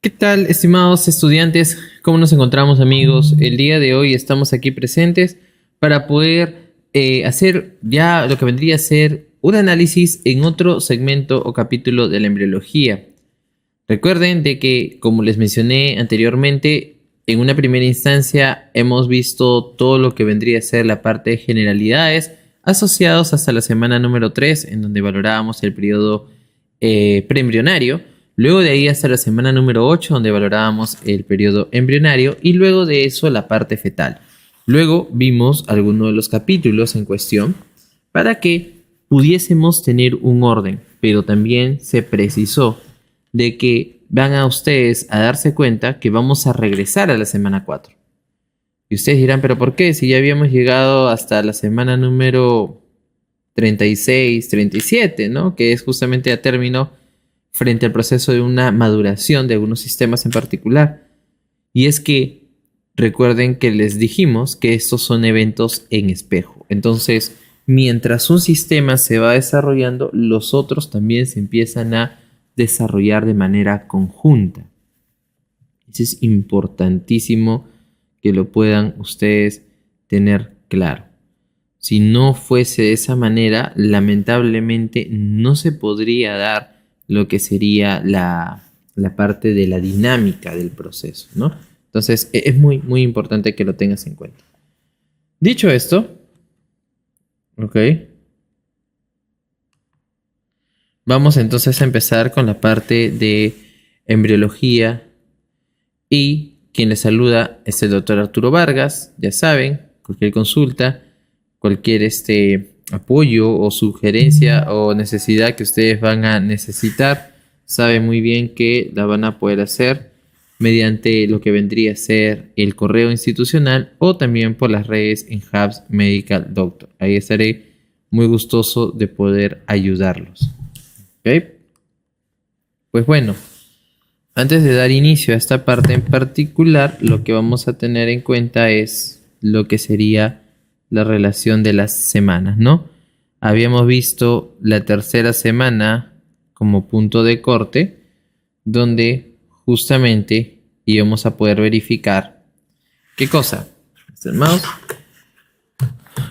¿Qué tal, estimados estudiantes? ¿Cómo nos encontramos, amigos? El día de hoy estamos aquí presentes para poder hacer ya lo que vendría a ser un análisis en otro segmento o capítulo de la embriología. Recuerden de que, como les mencioné anteriormente, en una primera instancia hemos visto todo lo que vendría a ser la parte de generalidades asociados hasta la semana número 3, en donde valorábamos el periodo preembrionario. Luego de ahí hasta la semana número 8, donde valorábamos el periodo embrionario, y luego de eso la parte fetal. Luego vimos algunos de los capítulos en cuestión para que pudiésemos tener un orden, pero también se precisó de que van a ustedes a darse cuenta que vamos a regresar a la semana 4. Y ustedes dirán, ¿pero por qué? Si ya habíamos llegado hasta la semana número 36, 37, ¿no? Que es justamente a término frente al proceso de una maduración de algunos sistemas en particular. Y es que recuerden que les dijimos que estos son eventos en espejo. Entonces, mientras un sistema se va desarrollando, los otros también se empiezan a desarrollar de manera conjunta. Eso es importantísimo que lo puedan ustedes tener claro. Si no fuese de esa manera, lamentablemente no se podría dar lo que sería la parte de la dinámica del proceso, ¿no? Entonces es muy importante que lo tengas en cuenta. Dicho esto, ok, vamos entonces a empezar con la parte de embriología, y quien les saluda es el doctor Arturo Vargas. Ya saben, cualquier consulta, cualquier apoyo o sugerencia o necesidad que ustedes van a necesitar, saben muy bien que la van a poder hacer mediante lo que vendría a ser el correo institucional o también por las redes en Hubs Medical Doctor. Ahí estaré muy gustoso de poder ayudarlos. ¿Ok? Pues bueno, antes de dar inicio a esta parte en particular, lo que vamos a tener en cuenta es lo que sería la relación de las semanas, ¿no? Habíamos visto la tercera semana como punto de corte, donde justamente íbamos a poder verificar ¿qué cosa? Este mouse.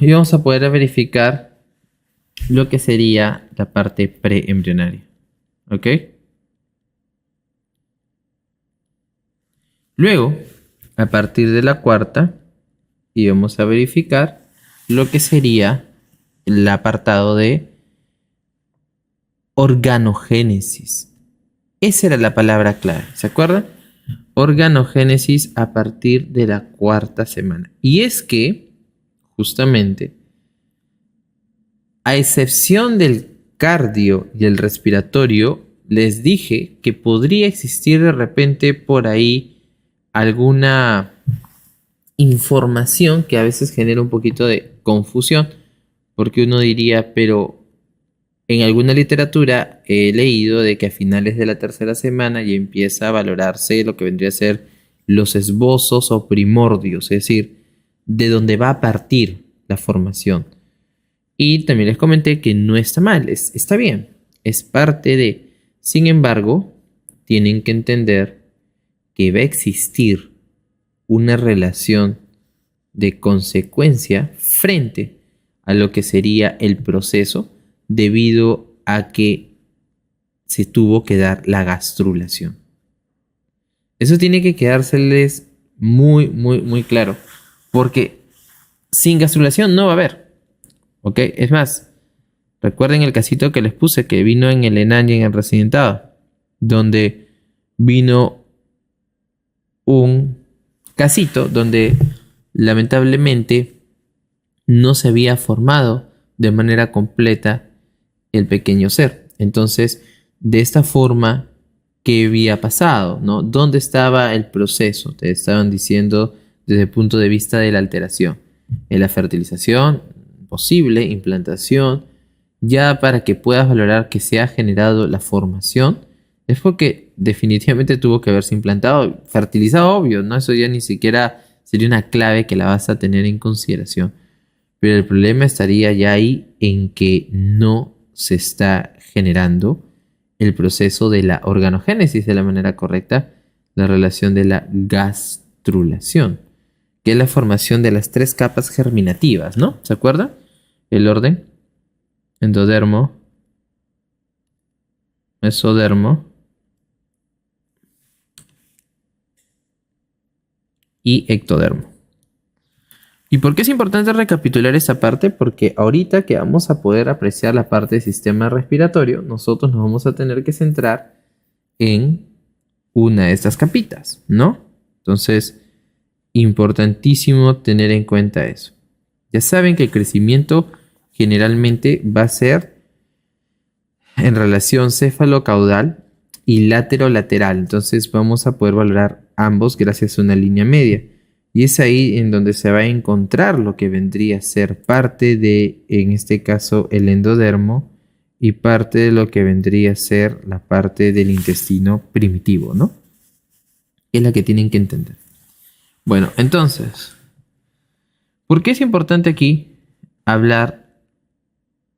Íbamos a poder verificar lo que sería la parte preembrionaria, ¿ok? Luego, a partir de la cuarta, íbamos a verificar lo que sería el apartado de organogénesis. Esa era la palabra clave, ¿se acuerdan? Organogénesis a partir de la cuarta semana. Y es que, justamente, a excepción del cardio y el respiratorio, les dije que podría existir de repente por ahí alguna información que a veces genera un poquito de confusión, porque uno diría, pero en alguna literatura he leído de que a finales de la tercera semana ya empieza a valorarse lo que vendría a ser los esbozos o primordios, es decir, de dónde va a partir la formación. Y también les comenté que no está mal, está bien, es parte de. Sin embargo, tienen que entender que va a existir una relación de consecuencia frente a lo que sería el proceso, debido a que se tuvo que dar la gastrulación. Eso tiene que quedárseles muy claro, porque sin gastrulación no va a haber, ¿ok? Es más, recuerden el casito que les puse que vino en el ENAN y en el residentado, donde vino un casito donde lamentablemente no se había formado de manera completa el pequeño ser. Entonces, de esta forma, ¿qué había pasado? ¿No? ¿Dónde estaba el proceso? Te estaban diciendo desde el punto de vista de la alteración. En la fertilización, posible, implantación, ya para que puedas valorar que se ha generado la formación, es porque definitivamente tuvo que haberse implantado, fertilizado, obvio, ¿no? Eso ya ni siquiera sería una clave que la vas a tener en consideración. Pero el problema estaría ya ahí en que no se está generando el proceso de la organogénesis de la manera correcta, la relación de la gastrulación, que es la formación de las 3 capas germinativas, ¿no? ¿Se acuerda? El orden: endodermo, mesodermo y ectodermo. ¿Y por qué es importante recapitular esta parte? Porque ahorita que vamos a poder apreciar la parte del sistema respiratorio, nosotros nos vamos a tener que centrar en una de estas capitas, ¿no? Entonces, importantísimo tener en cuenta eso. Ya saben que el crecimiento generalmente va a ser en relación cefalocaudal y laterolateral. Entonces vamos a poder valorar ambos gracias a una línea media. Y es ahí en donde se va a encontrar lo que vendría a ser parte de, en este caso, el endodermo y parte de lo que vendría a ser la parte del intestino primitivo, ¿no? Es la que tienen que entender. Bueno, entonces, ¿por qué es importante aquí hablar,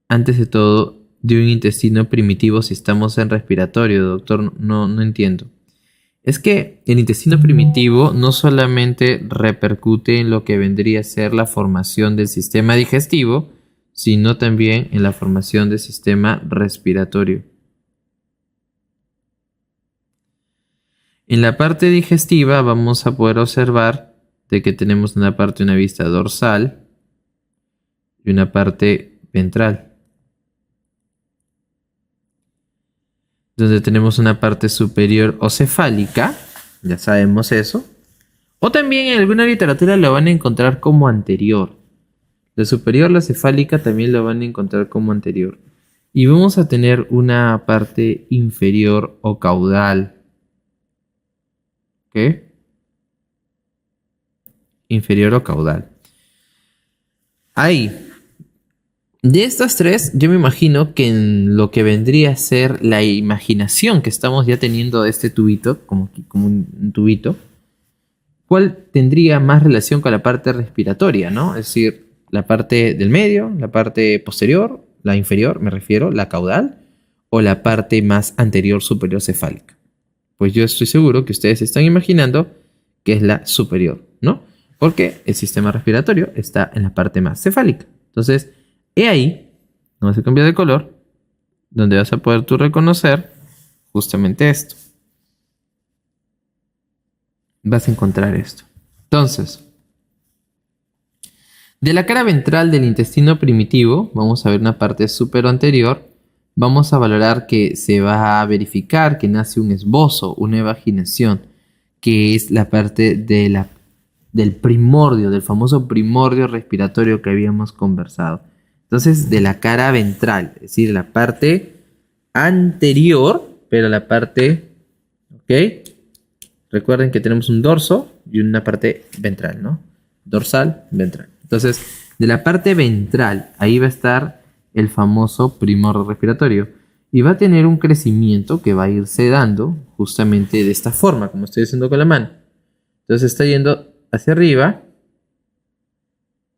antes de todo, de un intestino primitivo si estamos en respiratorio, doctor? No entiendo. Es que el intestino primitivo no solamente repercute en lo que vendría a ser la formación del sistema digestivo, sino también en la formación del sistema respiratorio. En la parte digestiva vamos a poder observar de que tenemos una parte, una vista dorsal y una parte ventral, donde tenemos una parte superior o cefálica, ya sabemos eso, o también en alguna literatura lo van a encontrar como anterior. La superior, la cefálica, también lo van a encontrar como anterior. Y vamos a tener una parte inferior o caudal. ¿Qué? Inferior o caudal. Ahí. De estas 3, yo me imagino que en lo que vendría a ser la imaginación que estamos ya teniendo de este tubito, como un tubito, ¿cuál tendría más relación con la parte respiratoria, ¿no? Es decir, la parte del medio, la parte posterior, la inferior, me refiero, la caudal, o la parte más anterior superior cefálica. Pues yo estoy seguro que ustedes están imaginando que es la superior, ¿no? Porque el sistema respiratorio está en la parte más cefálica. Entonces, he ahí, vamos a cambiar de color, donde vas a poder tú reconocer justamente esto. Vas a encontrar esto. Entonces, de la cara ventral del intestino primitivo, vamos a ver una parte supero-anterior. Vamos a valorar que se va a verificar que nace un esbozo, una evaginación, que es la parte de del primordio, del famoso primordio respiratorio que habíamos conversado. Entonces, de la cara ventral, es decir, la parte anterior, pero la parte, ¿ok? Recuerden que tenemos un dorso y una parte ventral, ¿no? Dorsal, ventral. Entonces, de la parte ventral, ahí va a estar el famoso primordio respiratorio. Y va a tener un crecimiento que va a irse dando justamente de esta forma, como estoy haciendo con la mano. Entonces, está yendo hacia arriba.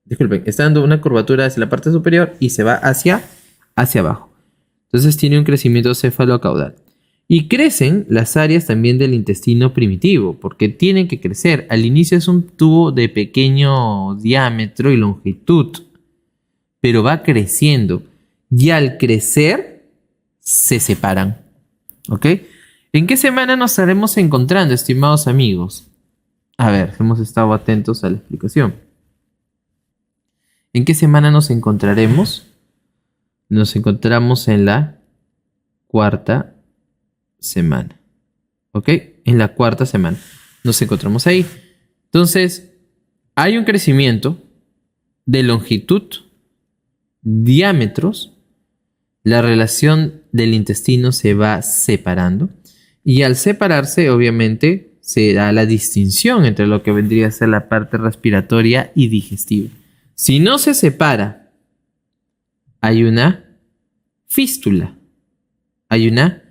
Disculpen, está dando una curvatura hacia la parte superior y se va hacia abajo. Entonces tiene un crecimiento cefalocaudal. Y crecen las áreas también del intestino primitivo, porque tienen que crecer. Al inicio es un tubo de pequeño diámetro y longitud, pero va creciendo. Y al crecer, se separan. ¿Ok? ¿En qué semana nos estaremos encontrando, estimados amigos? A ver, hemos estado atentos a la explicación. ¿En qué semana nos encontraremos? Nos encontramos en la 4ª semana. ¿Ok? En la 4ª semana. Nos encontramos ahí. Entonces, hay un crecimiento de longitud, diámetros. La relación del intestino se va separando. Y al separarse, obviamente, se da la distinción entre lo que vendría a ser la parte respiratoria y digestiva. Si no se separa, hay una fístula, hay una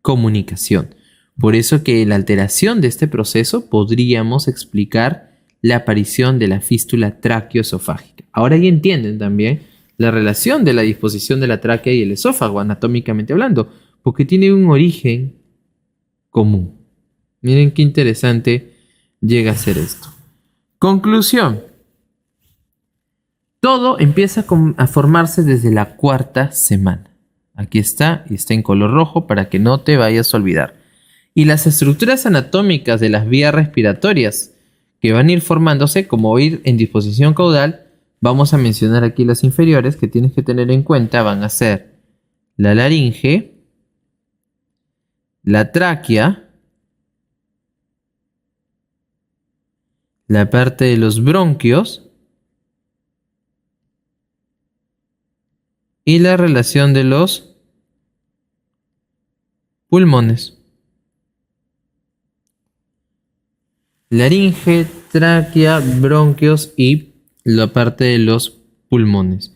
comunicación. Por eso que la alteración de este proceso podríamos explicar la aparición de la fístula tráqueo-esofágica. Ahora ya entienden también la relación de la disposición de la tráquea y el esófago, anatómicamente hablando, porque tiene un origen común. Miren qué interesante llega a ser esto. Conclusión. Todo empieza a formarse desde la cuarta semana. Aquí está, y está en color rojo para que no te vayas a olvidar. Y las estructuras anatómicas de las vías respiratorias que van a ir formándose, como ir en disposición caudal, vamos a mencionar aquí las inferiores que tienes que tener en cuenta, van a ser la laringe, la tráquea, la parte de los bronquios y la relación de los pulmones. Laringe, tráquea, bronquios y la parte de los pulmones.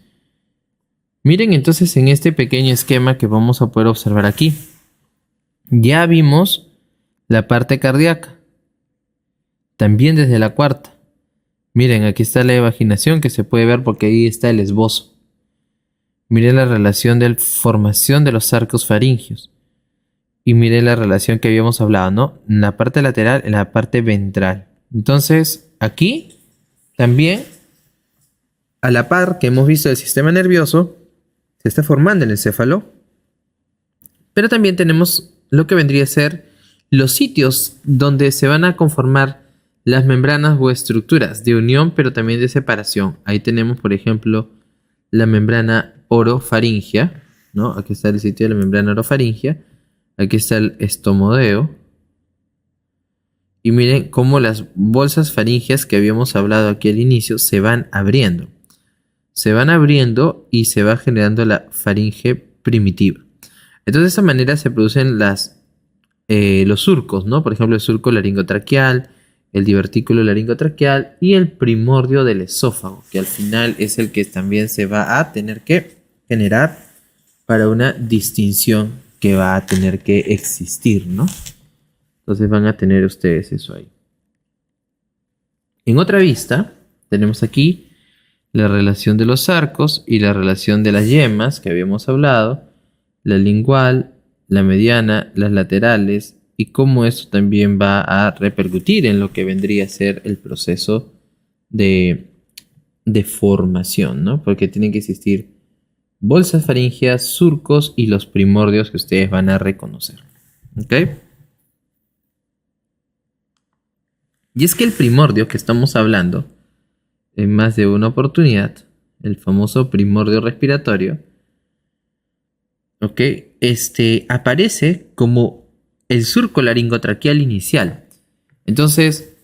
Miren entonces en este pequeño esquema que vamos a poder observar aquí. Ya vimos la parte cardíaca. También desde la cuarta. Miren, aquí está la evaginación que se puede ver porque ahí está el esbozo. Miren la relación de formación de los arcos faringios. Y miren la relación que habíamos hablado, ¿no? En la parte lateral, en la parte ventral. Entonces, aquí también, a la par que hemos visto el sistema nervioso, se está formando el encéfalo. Pero también tenemos lo que vendría a ser los sitios donde se van a conformar las membranas o estructuras de unión, pero también de separación. Ahí tenemos, por ejemplo, la membrana orofaringia, ¿no? Aquí está el sitio de la membrana orofaringia. Aquí está el estomodeo. Y miren cómo las bolsas faringias que habíamos hablado aquí al inicio se van abriendo. Se van abriendo y se va generando la faringe primitiva. Entonces de esa manera se producen los surcos, ¿no? Por ejemplo, el surco laringotraqueal, el divertículo laringotraqueal y el primordio del esófago, que al final es el que también se va a tener que generar para una distinción que va a tener que existir, ¿no? Entonces van a tener ustedes eso ahí. En otra vista, tenemos aquí la relación de los arcos y la relación de las yemas que habíamos hablado, la lingual, la mediana, las laterales, y cómo eso también va a repercutir en lo que vendría a ser el proceso de formación, ¿no? Porque tienen que existir bolsas faringeas, surcos y los primordios que ustedes van a reconocer. ¿Ok? Y es que el primordio que estamos hablando en más de una oportunidad, el famoso primordio respiratorio, ¿ok? Aparece como el surco laringotraqueal inicial. Entonces,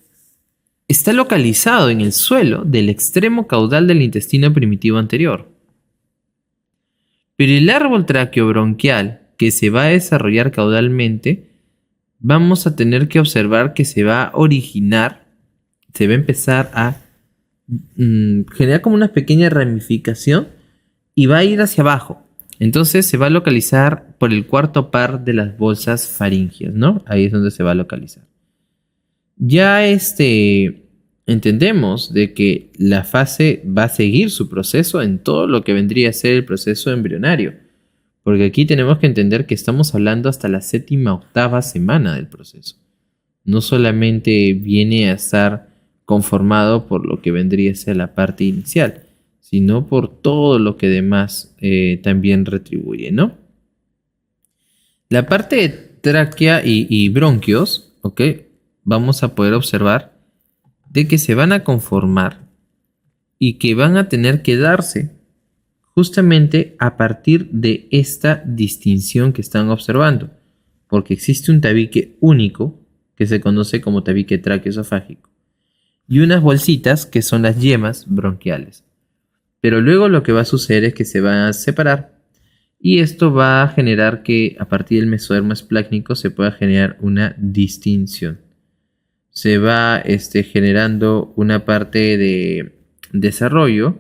está localizado en el suelo del extremo caudal del intestino primitivo anterior. Pero el árbol traqueobronquial que se va a desarrollar caudalmente, vamos a tener que observar que se va a originar, se va a empezar a generar como una pequeña ramificación y va a ir hacia abajo. Entonces se va a localizar por el cuarto par de las bolsas faringias, ¿no? Ahí es donde se va a localizar. Ya entendemos de que la fase va a seguir su proceso en todo lo que vendría a ser el proceso embrionario. Porque aquí tenemos que entender que estamos hablando hasta la 7ª, 8ª semana del proceso. No solamente viene a estar conformado por lo que vendría a ser la parte inicial, sino por todo lo que demás también retribuye, ¿no? La parte de tráquea y bronquios, ¿ok? Vamos a poder observar de que se van a conformar y que van a tener que darse justamente a partir de esta distinción que están observando, porque existe un tabique único que se conoce como tabique tráqueo-esofágico y unas bolsitas que son las yemas bronquiales. Pero luego lo que va a suceder es que se van a separar y esto va a generar que a partir del mesodermo esplácnico se pueda generar una distinción. Se va generando una parte de desarrollo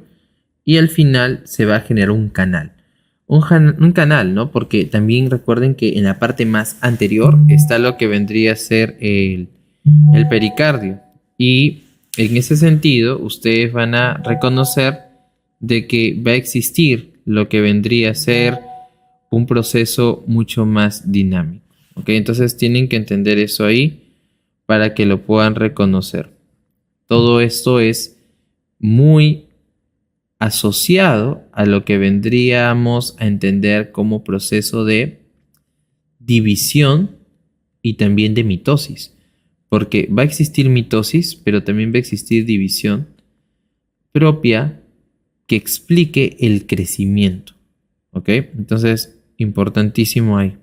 y al final se va a generar un canal. Un canal, ¿no? Porque también recuerden que en la parte más anterior está lo que vendría a ser el pericardio. Y en ese sentido, ustedes van a reconocer de que va a existir lo que vendría a ser un proceso mucho más dinámico. ¿Ok? Entonces tienen que entender eso ahí. para que lo puedan reconocer. Todo esto es muy asociado a lo que vendríamos a entender como proceso de división y también de mitosis. Porque va a existir mitosis, pero también va a existir división propia que explique el crecimiento. ¿Ok? Entonces, importantísimo ahí.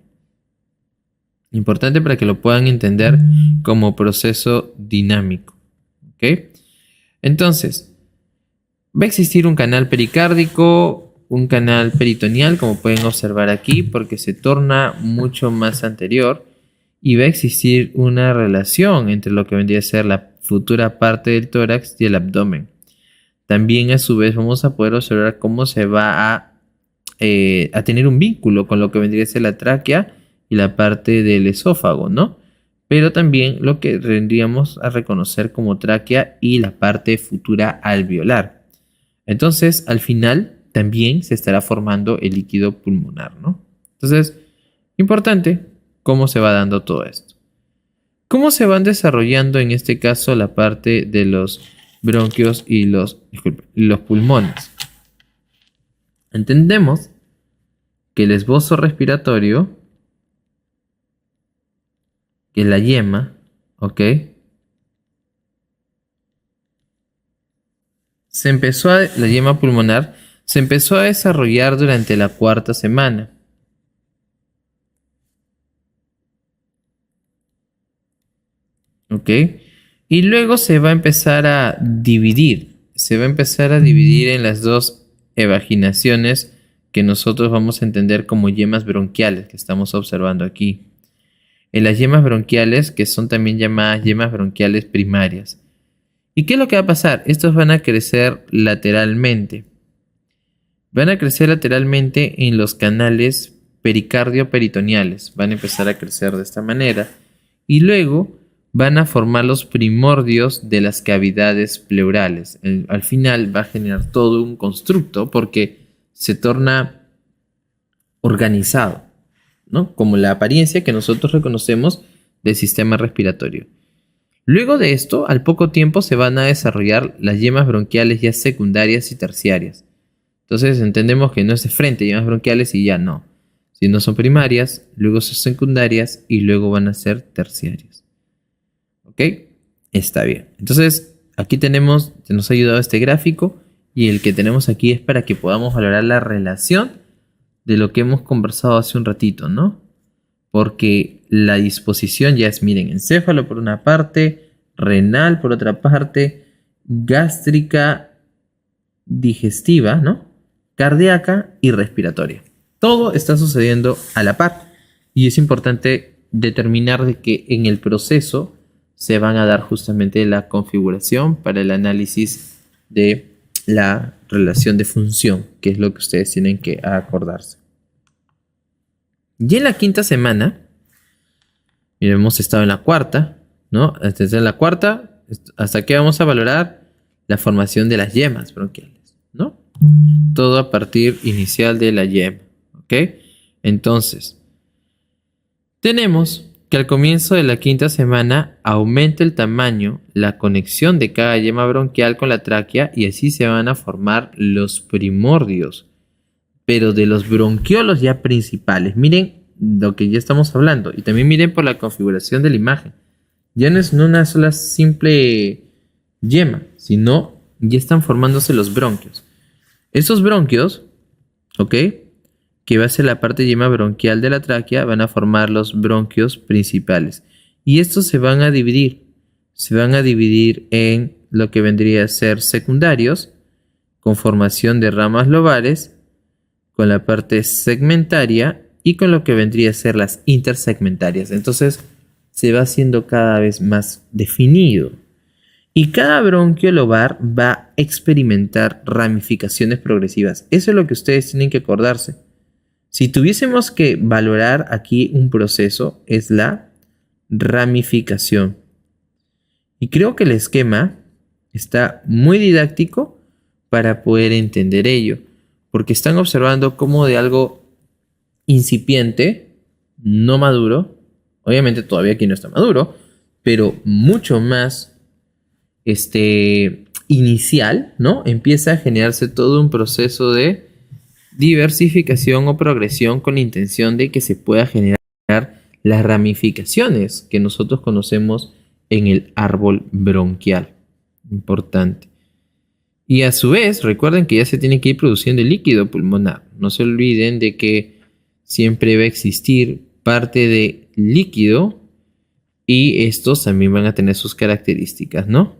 Importante para que lo puedan entender como proceso dinámico. ¿Ok? Entonces, va a existir un canal pericárdico, un canal peritoneal, como pueden observar aquí, porque se torna mucho más anterior. Y va a existir una relación entre lo que vendría a ser la futura parte del tórax y el abdomen. También a su vez vamos a poder observar cómo se va a tener un vínculo con lo que vendría a ser la tráquea y la parte del esófago, ¿no? Pero también lo que tendríamos a reconocer como tráquea y la parte futura alveolar. Entonces, al final también se estará formando el líquido pulmonar, ¿no? Entonces, importante cómo se va dando todo esto. ¿Cómo se van desarrollando en este caso la parte de los bronquios y los pulmones? Entendemos que el esbozo respiratorio, que es la yema, ¿ok? La yema pulmonar se empezó a desarrollar durante la 4ª semana. ¿Ok? Y luego se va a empezar a dividir. Se va a empezar a dividir en las dos evaginaciones que nosotros vamos a entender como yemas bronquiales que estamos observando aquí. En las yemas bronquiales, que son también llamadas yemas bronquiales primarias. ¿Y qué es lo que va a pasar? Estos van a crecer lateralmente. Van a crecer lateralmente en los canales pericardio-peritoneales. Van a empezar a crecer de esta manera. Y luego van a formar los primordios de las cavidades pleurales. Al final va a generar todo un constructo porque se torna organizado, ¿no? Como la apariencia que nosotros reconocemos del sistema respiratorio. Luego de esto, al poco tiempo se van a desarrollar las yemas bronquiales ya secundarias y terciarias. Entonces entendemos que no es de frente yemas bronquiales y ya no. Si no son primarias, luego son secundarias y luego van a ser terciarias. ¿Ok? Está bien. Entonces aquí nos ha ayudado este gráfico y el que tenemos aquí es para que podamos valorar la relación de lo que hemos conversado hace un ratito, ¿no? Porque la disposición ya es, miren, encéfalo por una parte, renal por otra parte, gástrica, digestiva, ¿no? Cardíaca y respiratoria. Todo está sucediendo a la par y es importante determinar de que en el proceso se van a dar justamente la configuración para el análisis de la relación de función, que es lo que ustedes tienen que acordarse. Y en la 5ª semana, hemos estado en la 4ª, ¿no? Desde la 4ª, hasta que vamos a valorar la formación de las yemas bronquiales, ¿no? Todo a partir inicial de la yema, ¿ok? Entonces, tenemos que al comienzo de la 5ª semana aumenta el tamaño, la conexión de cada yema bronquial con la tráquea y así se van a formar los primordios, pero de los bronquiolos ya principales. Miren lo que ya estamos hablando y también miren por la configuración de la imagen. Ya no es una sola simple yema, sino ya están formándose los bronquios. Estos bronquios, ¿ok? Que va a ser la parte yema bronquial de la tráquea, van a formar los bronquios principales. Y estos se van a dividir. Se van a dividir en lo que vendría a ser secundarios, con formación de ramas lobares, con la parte segmentaria y con lo que vendría a ser las intersegmentarias. Entonces se va haciendo cada vez más definido. Y cada bronquio lobar va a experimentar ramificaciones progresivas. Eso es lo que ustedes tienen que acordarse. Si tuviésemos que valorar aquí un proceso, es la ramificación. Y creo que el esquema está muy didáctico para poder entender ello. Porque están observando cómo de algo incipiente, no maduro, obviamente todavía aquí no está maduro, pero mucho más inicial, ¿no? Empieza a generarse todo un proceso de diversificación o progresión con la intención de que se pueda generar las ramificaciones que nosotros conocemos en el árbol bronquial. Importante. Y a su vez, recuerden que ya se tiene que ir produciendo el líquido pulmonar. No se olviden de que siempre va a existir parte de líquido y estos también van a tener sus características, ¿no?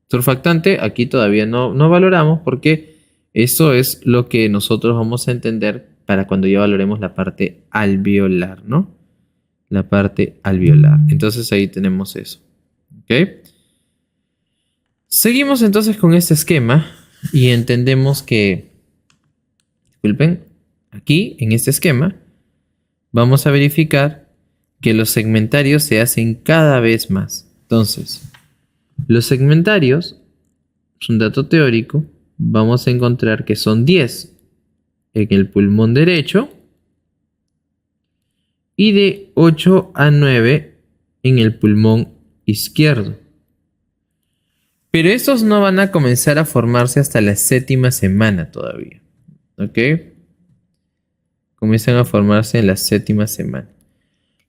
Surfactante, aquí todavía no valoramos porque eso es lo que nosotros vamos a entender para cuando ya valoremos la parte alveolar, ¿no? La parte alveolar. Entonces ahí tenemos eso. ¿Ok? Seguimos entonces con este esquema y entendemos que, disculpen, aquí en este esquema vamos a verificar que los segmentarios se hacen cada vez más. Entonces, los segmentarios, es un dato teórico, vamos a encontrar que son 10 en el pulmón derecho y de 8 a 9 en el pulmón izquierdo. Pero estos no van a comenzar a formarse hasta la 7ª semana todavía. ¿Ok? Comienzan a formarse en la 7ª semana.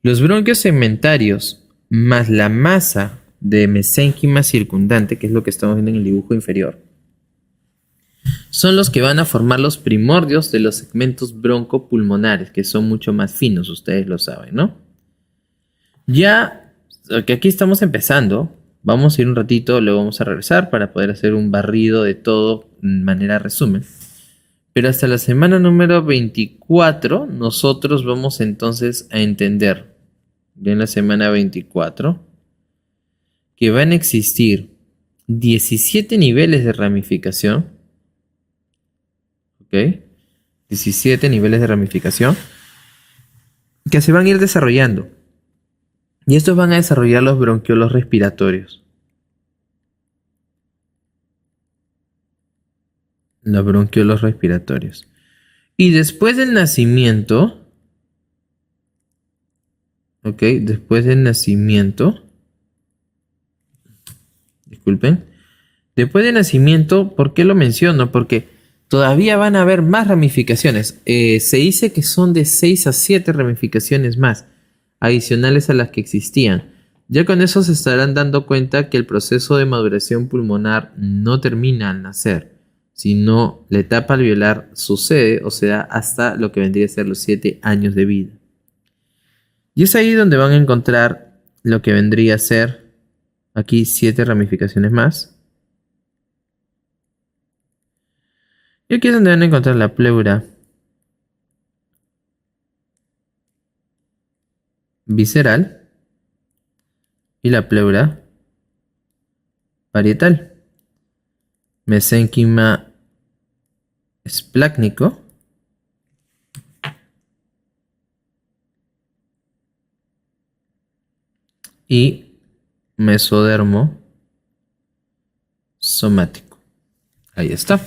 Los bronquios segmentarios más la masa de mesénquima circundante, que es lo que estamos viendo en el dibujo inferior, son los que van a formar los primordios de los segmentos broncopulmonares, que son mucho más finos, ustedes lo saben, ¿no? Ya que aquí estamos empezando, vamos a ir un ratito, luego vamos a regresar para poder hacer un barrido de todo de manera resumen. Pero hasta la semana número 24, nosotros vamos entonces a entender, ya en la semana 24, que van a existir 17 niveles de ramificación. ¿Ok? 17 niveles de ramificación que se van a ir desarrollando. Y estos van a desarrollar los bronquiolos respiratorios. Los bronquiolos respiratorios. Y después del nacimiento, ¿ok? Después del nacimiento, disculpen. Después del nacimiento, ¿por qué lo menciono? Porque todavía van a haber más ramificaciones. Se dice que son de 6 a 7 ramificaciones más, adicionales a las que existían. Ya con eso se estarán dando cuenta que el proceso de maduración pulmonar no termina al nacer, sino la etapa alveolar sucede o se da hasta lo que vendría a ser los 7 años de vida. Y es ahí donde van a encontrar lo que vendría a ser aquí 7 ramificaciones más. Y aquí es donde van a encontrar la pleura visceral y la pleura parietal. Mesénquima esplácnico y mesodermo somático. Ahí está.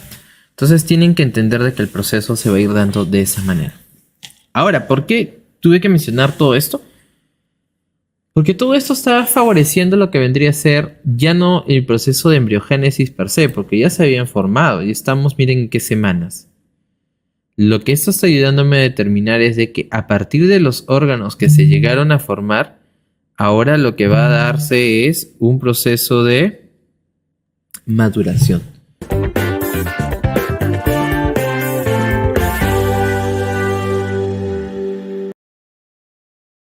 Entonces tienen que entender de que el proceso se va a ir dando de esa manera. Ahora, ¿por qué tuve que mencionar todo esto? Porque todo esto está favoreciendo lo que vendría a ser ya no el proceso de embriogénesis per se, porque ya se habían formado y estamos, miren en qué semanas. Lo que esto está ayudándome a determinar es de que a partir de los órganos que se llegaron a formar, ahora lo que va a darse es un proceso de maduración.